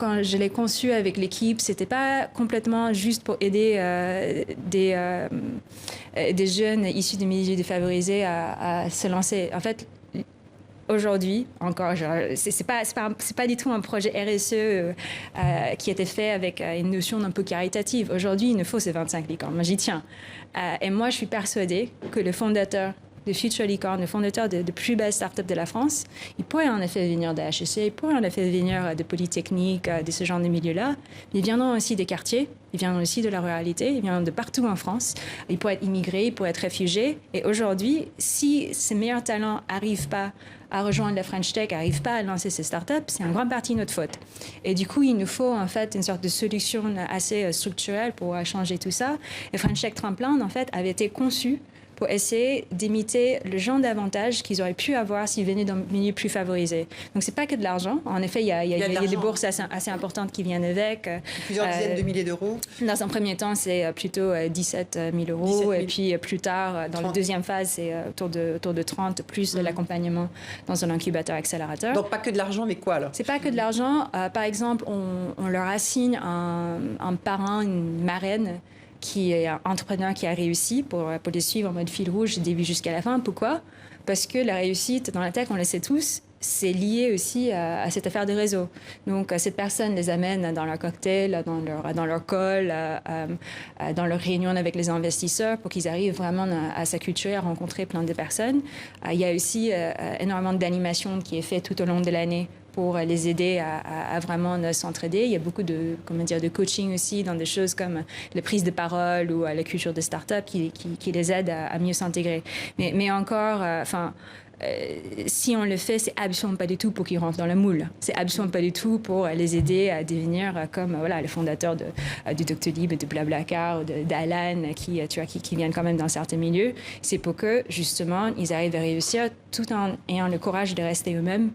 quand je l'ai conçu avec l'équipe, c'était pas complètement juste pour aider des jeunes issus des milieux défavorisés à se lancer. En fait, aujourd'hui, encore, c'est pas du tout un projet RSE qui a été fait avec une notion un peu caritative. Aujourd'hui, il nous faut ces 25 licornes. Moi, j'y tiens. Et moi, je suis persuadée que le fondateur de Future Licorne, le fondateur de plus belles startups de la France, il pourrait en effet venir de HEC, il pourrait en effet venir de Polytechnique, de ce genre de milieu-là. Ils viendront aussi des quartiers, ils viendront aussi de la ruralité, ils viendront de partout en France. Ils pourraient être immigrés, ils pourraient être réfugiés. Et aujourd'hui, si ces meilleurs talents n'arrivent pas à rejoindre la French Tech, n'arrivent pas à lancer ces startups, c'est en grande partie notre faute. Et du coup, il nous faut en fait une sorte de solution assez structurelle pour changer tout ça. Et French Tech Tremplin, en fait, avait été conçu pour essayer d'imiter le genre d'avantages qu'ils auraient pu avoir s'ils venaient d'un milieu plus favorisé. Donc, c'est pas que de l'argent. En effet, il y a des bourses assez importantes qui viennent avec. Plusieurs dizaines de milliers d'euros. Dans un premier temps, c'est plutôt 17 000 euros. 17 000. Et puis, plus tard, dans 30. La deuxième phase, c'est autour de 30, plus de l'accompagnement dans un incubateur accélérateur. Donc, pas que de l'argent, mais quoi alors? C'est pas que de l'argent. Par exemple, on leur assigne un parrain, une marraine, qui est un entrepreneur qui a réussi pour les suivre en mode fil rouge du début jusqu'à la fin. Pourquoi? Parce que la réussite dans la tech, on le sait tous, c'est lié aussi à cette affaire de réseau. Donc, cette personne les amène dans leur cocktail, dans leur call, dans leur réunion avec les investisseurs pour qu'ils arrivent vraiment à s'acculturer, à rencontrer plein de personnes. Il y a aussi énormément d'animation qui est fait tout au long de l'année pour les aider à vraiment s'entraider. Il y a beaucoup de coaching aussi dans des choses comme la prise de parole ou la culture de start-up qui les aide à mieux s'intégrer. Mais encore, si on le fait, c'est absolument pas du tout pour qu'ils rentrent dans le moule. C'est absolument pas du tout pour les aider à devenir comme le fondateur du Doctolib, de Blablacar, d'Alan, qui viennent quand même dans certains milieux. C'est pour que, justement, ils arrivent à réussir tout en ayant le courage de rester eux-mêmes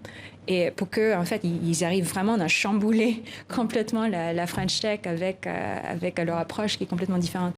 et pour que, en fait, ils arrivent vraiment à chambouler complètement la French Tech avec leur approche qui est complètement différente.